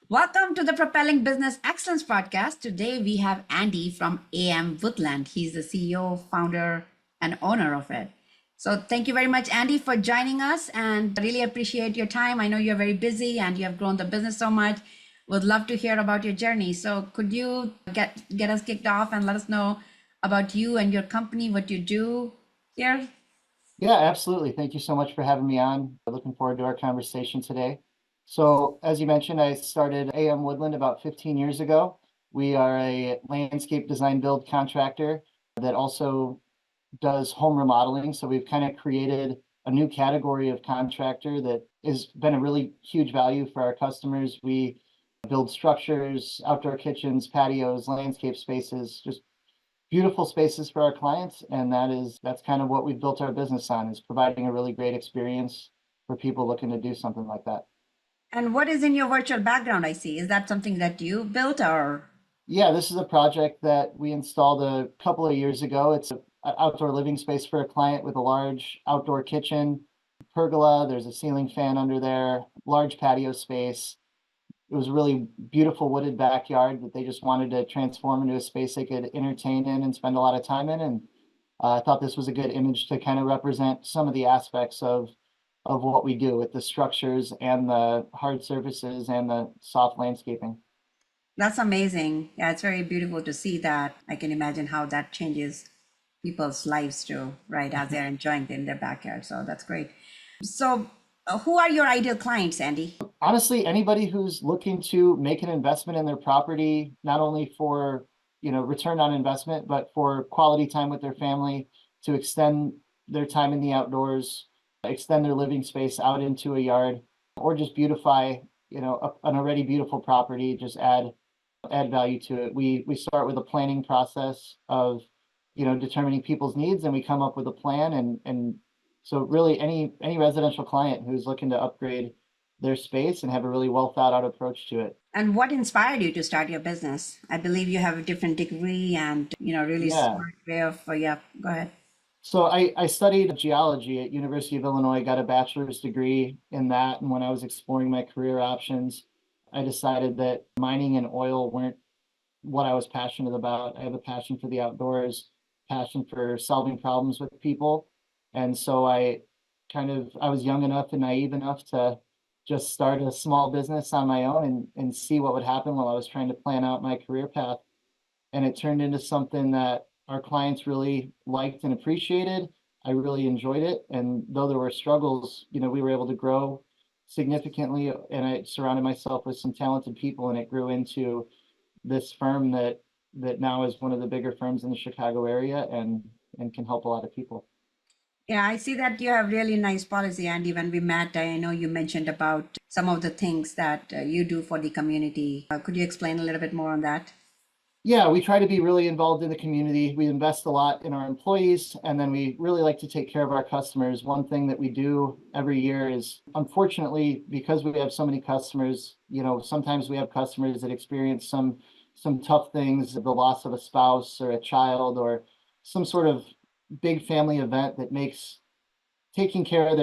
Welcome to the Propelling Business Excellence Podcast. Today we have Andy from AM Woodland. He's the CEO, founder, and owner of it. So thank you very much, Andy, for joining us and really appreciate your time. I know you're very busy and you have grown the business so much. Would love to hear about your journey. So could you get us kicked off and let us know about you and your company, what you do here? Yeah, absolutely. Thank you so much for having me on. Looking forward to our conversation today. So, as you mentioned, I started AM Woodland about 15 years ago. We are a landscape design build contractor that also does home remodeling. So, we've kind of created a new category of contractor that has been a really huge value for our customers. We build structures, outdoor kitchens, patios, landscape spaces, just beautiful spaces for our clients, and that's kind of what we've built our business on, is providing a really great experience for people looking to do something like that. And what is in your virtual background, I see? Is that something that you built or? Yeah, this is a project that we installed a couple of years ago. It's an outdoor living space for a client with a large outdoor kitchen, pergola. There's a ceiling fan under there, large patio space. It was a really beautiful wooded backyard that they just wanted to transform into a space they could entertain in and spend a lot of time in. And I thought this was a good image to kind of represent some of the aspects of what we do with the structures and the hard surfaces and the soft landscaping. That's amazing. Yeah, it's very beautiful to see that. I can imagine how that changes people's lives too, right? As they're enjoying it in their backyard. So that's great. So, who are your ideal clients, Andy? Honestly, anybody who's looking to make an investment in their property, not only for, return on investment, but for quality time with their family, to extend their time in the outdoors, extend their living space out into a yard, or just beautify, an already beautiful property, just add value to it. We start with a planning process of, determining people's needs, and we come up with a plan. And so really any residential client who's looking to upgrade their space and have a really well thought out approach to it. And what inspired you to start your business? I believe you have a different degree and, really Yeah. smart way of, yeah, go ahead. So I studied geology at University of Illinois, got a bachelor's degree in that. And when I was exploring my career options, I decided that mining and oil weren't what I was passionate about. I have a passion for the outdoors, passion for solving problems with people. And so I was young enough and naive enough to just start a small business on my own and see what would happen while I was trying to plan out my career path. And it turned into something that our clients really liked and appreciated. I really enjoyed it. And though there were struggles, we were able to grow significantly, and I surrounded myself with some talented people, and it grew into this firm that now is one of the bigger firms in the Chicago area and can help a lot of people. Yeah, I see that you have really nice policy, Andy. When we met, I know you mentioned about some of the things that you do for the community. Could you explain a little bit more on that? Yeah, we try to be really involved in the community. We invest a lot in our employees, and then we really like to take care of our customers. One thing that we do every year is, unfortunately, because we have so many customers, sometimes we have customers that experience some tough things, the loss of a spouse or a child, or some sort of big family event that makes taking care of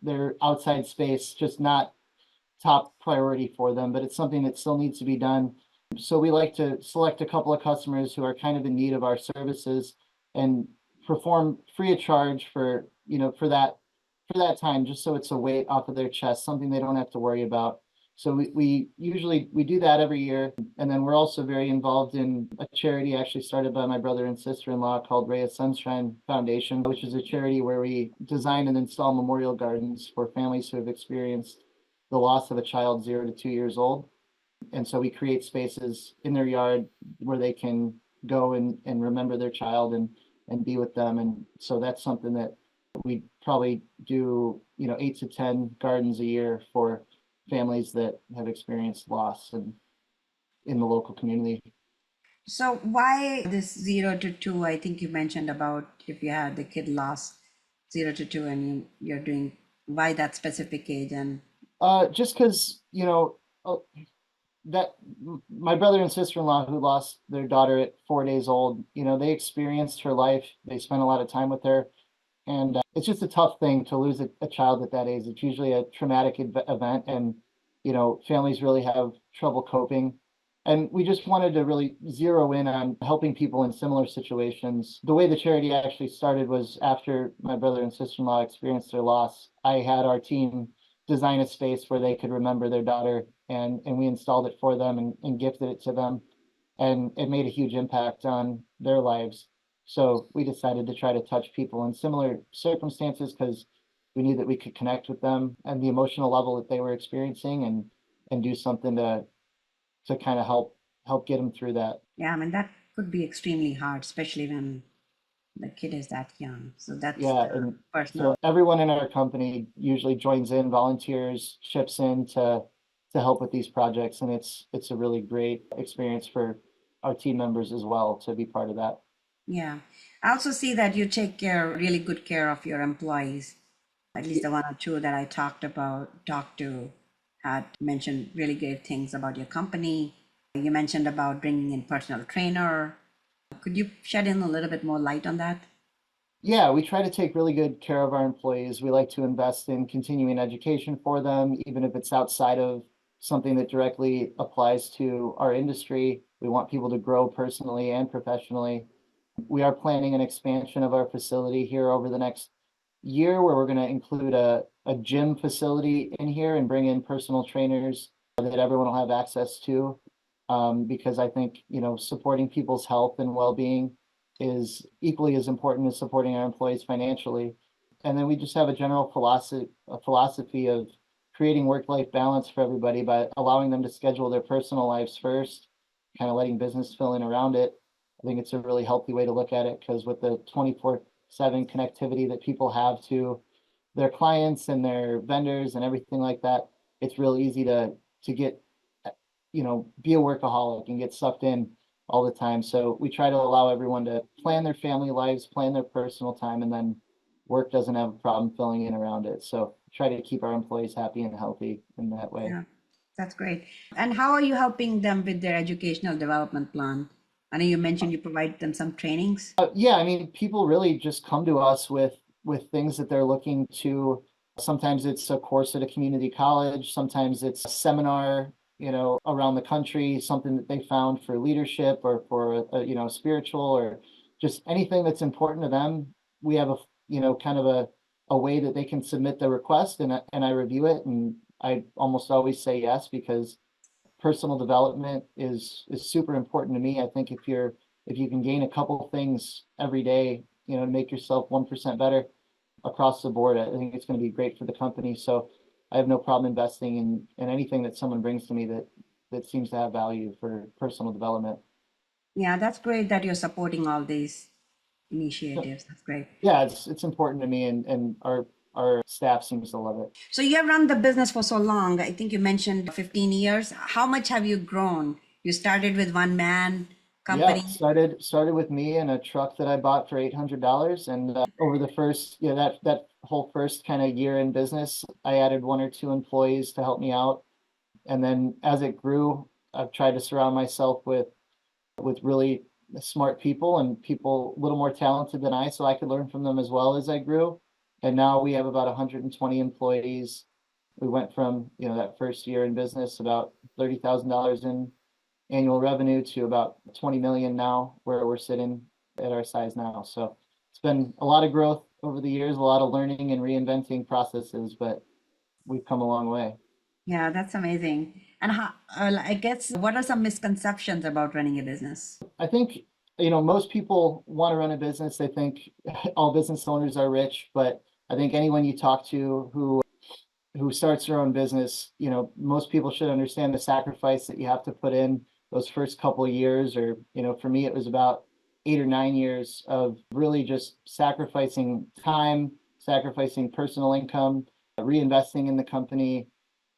their outside space just not top priority for them, but it's something that still needs to be done. So we like to select a couple of customers who are kind of in need of our services and perform free of charge for that time, just so it's a weight off of their chest, something they don't have to worry about. So we usually we do that every year. And then we're also very involved in a charity actually started by my brother and sister-in-law called Ray of Sunshine Foundation, which is a charity where we design and install memorial gardens for families who have experienced the loss of a child 0 to 2 years old. And so we create spaces in their yard where they can go and remember their child and be with them. And so that's something that we probably do, 8 to 10 gardens a year for families that have experienced loss and in the local community. So why this 0 to 2? I think you mentioned about if you had the kid lost 0 to 2 and you're doing why that specific age and Just because, that my brother and sister-in-law who lost their daughter at 4 days old, they experienced her life. They spent a lot of time with her. And it's just a tough thing to lose a child at that age. It's usually a traumatic event. And, families really have trouble coping. And we just wanted to really zero in on helping people in similar situations. The way the charity actually started was after my brother and sister-in-law experienced their loss. I had our team design a space where they could remember their daughter, and we installed it for them and gifted it to them. And it made a huge impact on their lives. So we decided to try to touch people in similar circumstances because we knew that we could connect with them and the emotional level that they were experiencing and do something to kind of help get them through that. Yeah, I mean, that could be extremely hard, especially when the kid is that young. So that's Yeah, the and personal. so everyone in our company usually joins in, volunteers, chips in to help with these projects, and it's a really great experience for our team members as well to be part of that. Yeah. I also see that you take really good care of your employees. At least the one or two that I talked to had mentioned really great things about your company. You mentioned about bringing in personal trainer. Could you shed in a little bit more light on that? Yeah, we try to take really good care of our employees. We like to invest in continuing education for them, even if it's outside of something that directly applies to our industry. We want people to grow personally and professionally. We are planning an expansion of our facility here over the next year where we're going to include a gym facility in here and bring in personal trainers that everyone will have access to. Because I think, supporting people's health and well-being is equally as important as supporting our employees financially. And then we just have a philosophy of creating work-life balance for everybody by allowing them to schedule their personal lives first, kind of letting business fill in around it. I think it's a really healthy way to look at it because with the 24/7 connectivity that people have to their clients and their vendors and everything like that, it's real easy to get, be a workaholic and get sucked in all the time. So we try to allow everyone to plan their family lives, plan their personal time, and then work doesn't have a problem filling in around it. So try to keep our employees happy and healthy in that way. Yeah, that's great. And how are you helping them with their educational development plan? I know you mentioned you provide them some trainings. Yeah, I mean, people really just come to us with things that they're looking to. Sometimes it's a course at a community college, sometimes it's a seminar, around the country, something that they found for leadership or for spiritual or just anything that's important to them. We have kind of a way that they can submit their request and I review it and I almost always say yes because personal development is super important to me. I think if you can gain a couple things every day, to make yourself 1% better across the board, I think it's going to be great for the company. So I have no problem investing in anything that someone brings to me that seems to have value for personal development. Yeah, that's great that you're supporting all these So, initiatives. That's great. yeah, it's important to me and our staff seems to love it. So you have run the business for so long. I think you mentioned 15 years. How much have you grown? You started with one man Yeah, company. started with me and a truck that I bought for $800, and over the first, that whole first kind of year in business, I added one or two employees to help me out, and then as it grew, I've tried to surround myself with really smart people and people a little more talented than I, so I could learn from them as well as I grew. And now we have about 120 employees. We went from, that first year in business, about $30,000 in annual revenue to about 20 million now, where we're sitting at our size now. So it's been a lot of growth over the years, a lot of learning and reinventing processes, but we've come a long way. Yeah, that's amazing. And how, I guess, what are some misconceptions about running a business? I think, most people want to run a business. They think all business owners are rich, but I think anyone you talk to who starts their own business, most people should understand the sacrifice that you have to put in those first couple of years, or, for me, it was about 8 or 9 years of really just sacrificing time, sacrificing personal income, reinvesting in the company,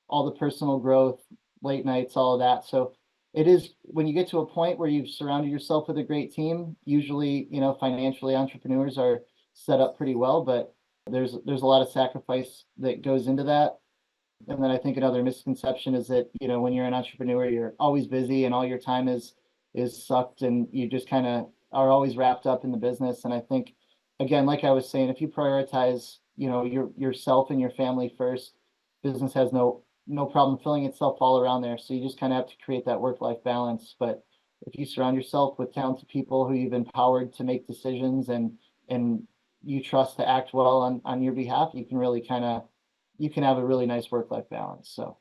all the personal growth, late nights, all of that. So it is when you get to a point where you've surrounded yourself with a great team, usually, financially entrepreneurs are set up pretty well, but there's a lot of sacrifice that goes into that. And then I think another misconception is that, when you're an entrepreneur, you're always busy and all your time is sucked and you just kind of are always wrapped up in the business. And I think, again, like I was saying, if you prioritize, yourself and your family first, business has no problem filling itself all around there. So you just kind of have to create that work-life balance. But if you surround yourself with talented people who you've empowered to make decisions and you trust to act well on your behalf, you can really you can have a really nice work-life balance. So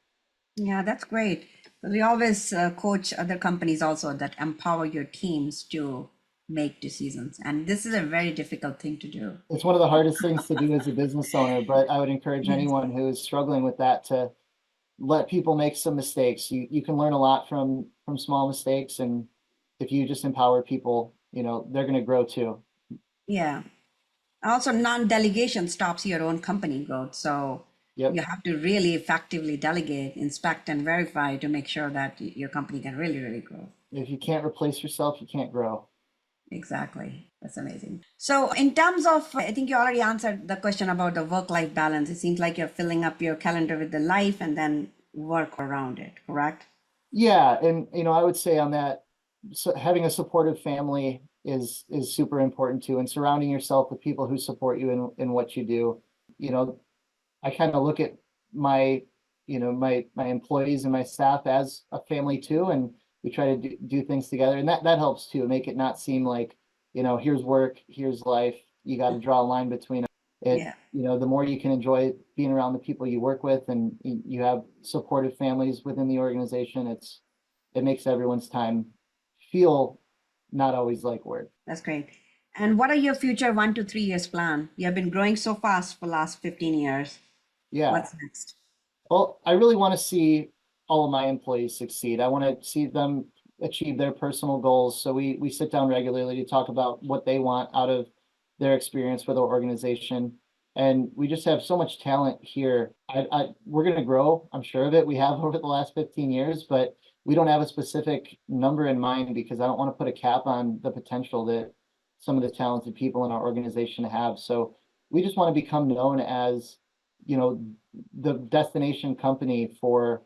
Yeah, that's great. We always coach other companies also that empower your teams to make decisions. And this is a very difficult thing to do. it's one of the hardest things to do as a business owner, but I would encourage Yes. anyone who is struggling with that to let people make some mistakes. You can learn a lot from small mistakes, and if you just empower people, they're going to grow too. Yeah. Also, non-delegation stops your own company growth. So Yep. you have to really effectively delegate, inspect, and verify to make sure that your company can really, really grow. If you can't replace yourself, you can't grow. Exactly. That's amazing. So, in terms of, I think you already answered the question about the work-life balance. It seems like you're filling up your calendar with the life and then work around it, correct? Yeah, and I would say on that, so having a supportive family is super important too, and surrounding yourself with people who support you in what you do. You know, I kind of look at my, my employees and my staff as a family too, and we try to do things together, and that helps too. Make it not seem like, here's work, here's life. You got to draw a line between it. Yeah, The more you can enjoy being around the people you work with, and you have supportive families within the organization, it makes everyone's time feel not always like work. that's great. And what are your future 1 to 3 years plan? You have been growing so fast for the last 15 years. Yeah. What's next? Well, I really want to see all of my employees succeed. I want to see them achieve their personal goals. So we sit down regularly to talk about what they want out of their experience with our organization. And we just have so much talent here. We're going to grow, I'm sure of it. We have over the last 15 years, but we don't have a specific number in mind because I don't want to put a cap on the potential that some of the talented people in our organization have. So we just want to become known as, you know, the destination company for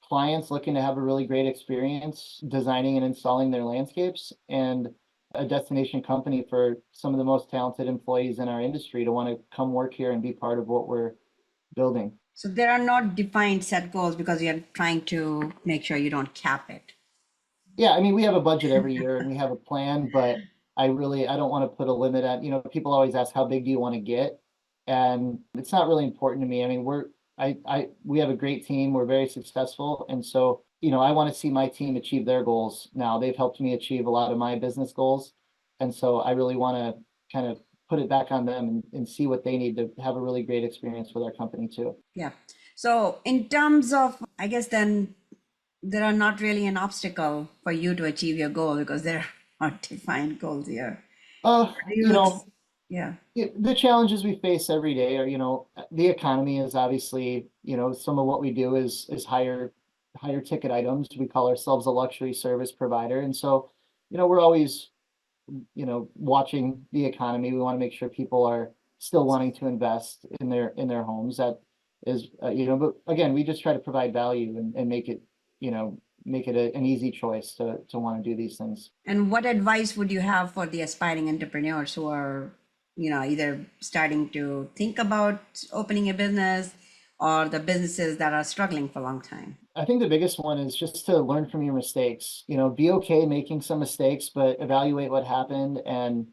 clients looking to have a really great experience designing and installing their landscapes, and a destination company for some of the most talented employees in our industry to want to come work here and be part of what we're building. So there are not defined set goals because you're trying to make sure you don't cap it. Yeah, I mean, we have a budget every year and we have a plan, but I don't want to put a limit on, people always ask, how big do you want to get? And it's not really important to me. I mean, we have a great team. We're very successful. And so, I want to see my team achieve their goals now. They've helped me achieve a lot of my business goals. And so I really want to kind of put it back on them and see what they need to have a really great experience with our company too. Yeah. So in terms of, I guess then there are not really an obstacle for you to achieve your goal because there are defined goals here. Uh, Do you you, know, yeah. the challenges we face every day are, the economy is obviously, some of what we do is higher ticket items. We call ourselves a luxury service provider. And so, we're always, watching the economy. We want to make sure people are still wanting to invest in their homes. That is, but again, we just try to provide value and make it, make it an easy choice to want to do these things. And what advice would you have for the aspiring entrepreneurs who are, either starting to think about opening a business or the businesses that are struggling for a long time? I think the biggest one is just to learn from your mistakes. Be okay making some mistakes, but evaluate what happened and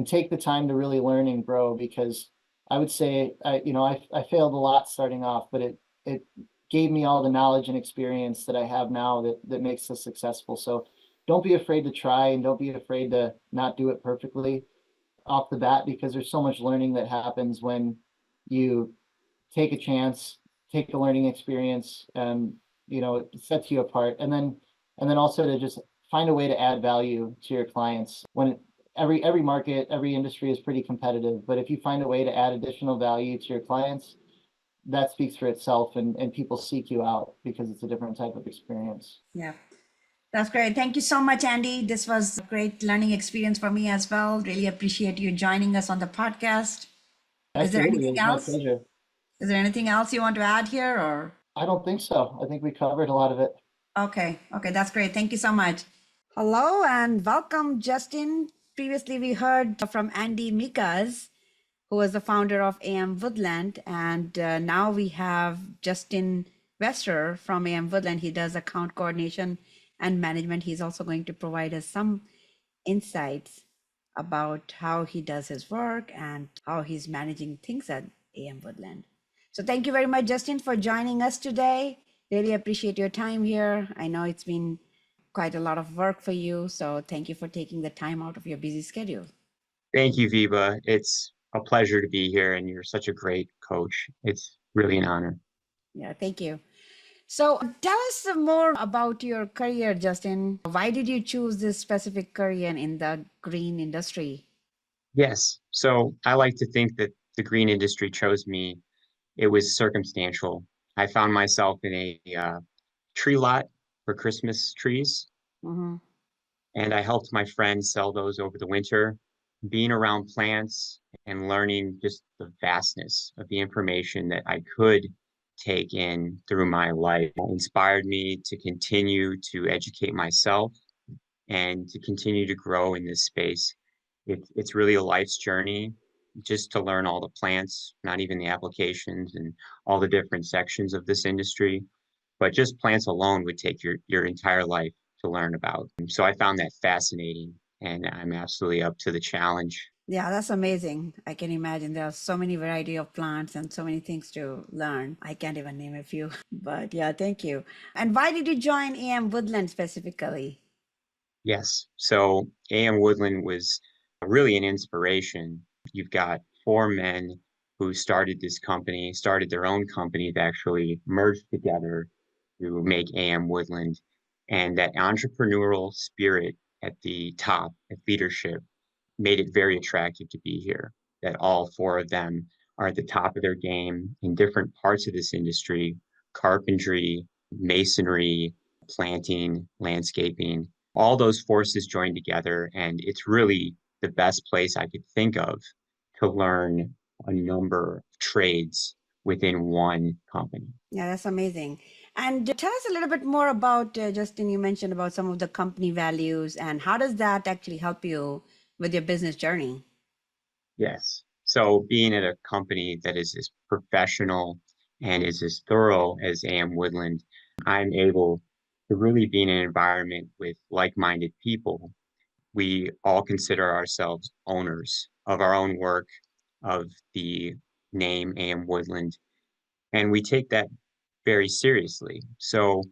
take the time to really learn and grow. Because I would say, I failed a lot starting off, but it gave me all the knowledge and experience that I have now that makes us successful. So don't be afraid to try, and don't be afraid to not do it perfectly off the bat, because there's so much learning that happens when you take a chance, take a learning experience, and it sets you apart. And then also to just find a way to add value to your clients. When every market, every industry is pretty competitive, but if you find a way to add additional value to your clients, that speaks for itself, and people seek you out because it's a different type of experience. Yeah. That's great. Thank you so much, Andy. This was a great learning experience for me as well. Really appreciate you joining us on the podcast. Is there Absolutely, it anything was my else? pleasure. Is there anything else you want to add here or? I don't think so. I think we covered a lot of it. Okay. Okay. That's great. Thank you so much. Hello and welcome, Justin. Previously, we heard from Andy Migacz, who was the founder of AM Woodland. And now we have Justin Westre from AM Woodland. He does account coordination and management. He's also going to provide us some insights about how he does his work and how he's managing things at AM Woodland. So thank you very much, Justin, for joining us today. Really appreciate your time here. I know it's been quite a lot of work for you. So thank you for taking the time out of your busy schedule. Thank you, Viva. It's a pleasure to be here, and you're such a great coach. It's really an honor. Yeah, thank you. So tell us more about your career, Justin. Why did you choose this specific career in the green industry? Yes. So I like to think that the green industry chose me. It was circumstantial. I found myself in a tree lot for Christmas trees, Mm-hmm. and I helped my friends sell those over the winter. Being around plants and learning just the vastness of the information that I could take in through my life inspired me to continue to educate myself and to continue to grow in this space. It's really a life's journey just to learn all the plants, not even the applications and all the different sections of this industry, but just plants alone would take your entire life to learn about. So I found that fascinating, and I'm absolutely up to the challenge. Yeah, that's amazing. I can imagine there are so many variety of plants and so many things to learn. I can't even name a few, but yeah, thank you. And why did you join AM Woodland specifically? Yes. So AM Woodland was really an inspiration. You've got four men who started this company, started their own companies, actually merged together to make AM Woodland. And that entrepreneurial spirit at the top, at leadership, made it very attractive to be here. That all four of them are at the top of their game in different parts of this industry: carpentry, masonry, planting, landscaping. All those forces join together, and it's really the best place I could think of to learn a number of trades within one company. Yeah, that's amazing. And tell us a little bit more about, Justin, you mentioned about some of the company values and how does that actually help you with your business journey? Yes. So being at a company that is as professional and is as thorough as AM Woodland, I'm able to really be in an environment with like-minded people. We all consider ourselves owners of our own work, of the name AM Woodland, and we take that very seriously. So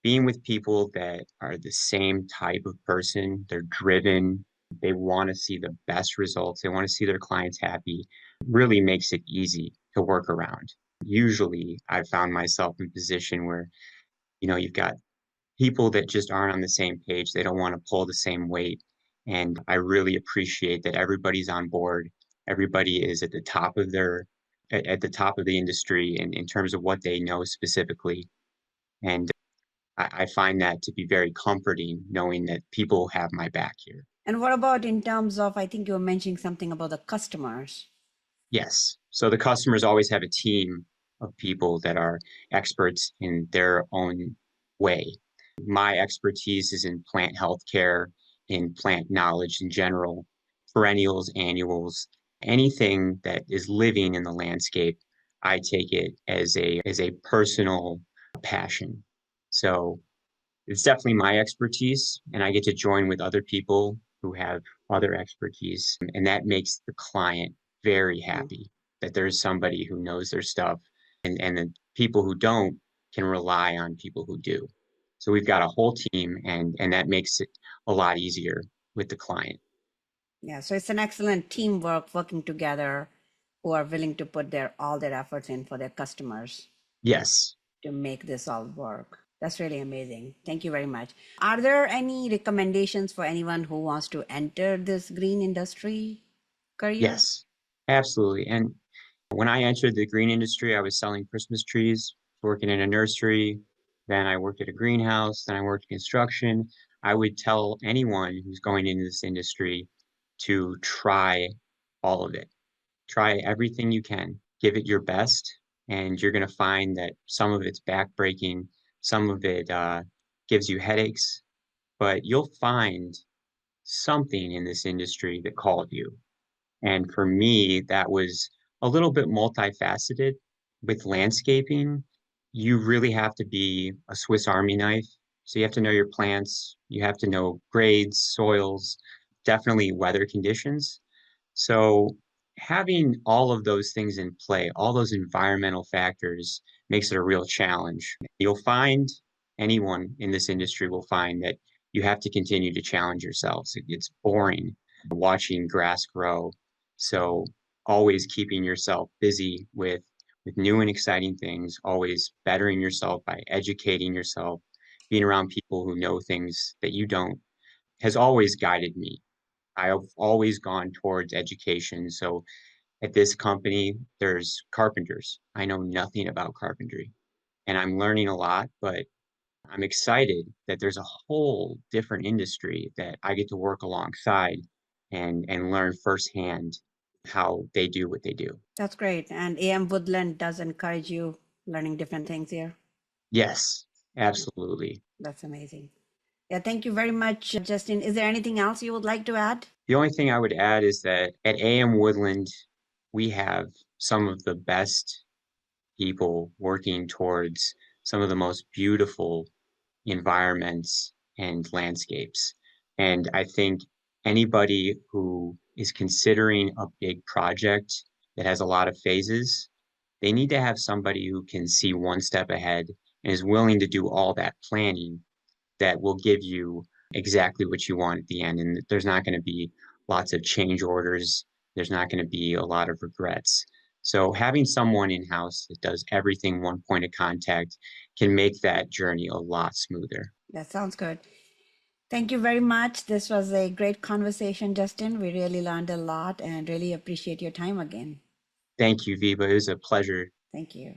being with people that are the same type of person, they're driven, they want to see the best results, they want to see their clients happy, really makes it easy to work around. Usually I've found myself in a position where, you've got people that just aren't on the same page. They don't want to pull the same weight. And I really appreciate that everybody's on board. Everybody is at the top of at the top of the industry in terms of what they know specifically. And I find that to be very comforting, knowing that people have my back here. And what about in terms of, I think you were mentioning something about the customers. Yes. So the customers always have a team of people that are experts in their own way. My expertise is in plant healthcare, in plant knowledge in general, perennials, annuals, anything that is living in the landscape. I take it as a personal passion. So it's definitely my expertise, and I get to join with other people who have other expertise, and that makes the client very happy that there's somebody who knows their stuff, and the people who don't can rely on people who do. So we've got a whole team, and that makes it a lot easier with the client. Yeah, so it's an excellent teamwork working together who are willing to put their all their efforts in for their customers Yes. to make this all work. That's really amazing. Thank you very much. Are there any recommendations for anyone who wants to enter this green industry career? Yes, absolutely. And when I entered the green industry, I was selling Christmas trees, working in a nursery. Then I worked at a greenhouse. Then I worked construction. I would tell anyone who's going into this industry to try all of it. Try everything you can. Give it your best, and you're going to find that some of it's backbreaking, some of it gives you headaches, but you'll find something in this industry that called you. And for me, that was a little bit multifaceted with landscaping. you really have to be a Swiss Army knife. So you have to know your plants, you have to know grades, soils, definitely weather conditions. So having all of those things in play, all those environmental factors makes it a real challenge. You'll find anyone in this industry will find that you have to continue to challenge yourselves. It's boring watching grass grow. So always keeping yourself busy with new and exciting things, always bettering yourself by educating yourself, being around people who know things that you don't has always guided me. I've always gone towards education. So at this company, there's carpenters. I know nothing about carpentry and I'm learning a lot, but I'm excited that there's a whole different industry that I get to work alongside and learn firsthand how they do what they do. That's great. And AM Woodland does encourage you learning different things here. Yes, absolutely. That's amazing. Yeah, thank you very much, Justin. Is there anything else you would like to add? The only thing I would add is that at AM Woodland, we have some of the best people working towards some of the most beautiful environments and landscapes. And I think anybody who is considering a big project that has a lot of phases, they need to have somebody who can see one step ahead and is willing to do all that planning that will give you exactly what you want at the end. And there's not going to be lots of change orders. There's not going to be a lot of regrets. So having someone in-house that does everything one point of contact can make that journey a lot smoother. That sounds good. Thank you very much. This was a great conversation, Justin. We really learned a lot and really appreciate your time again. Thank you, Vibha. It was a pleasure. Thank you.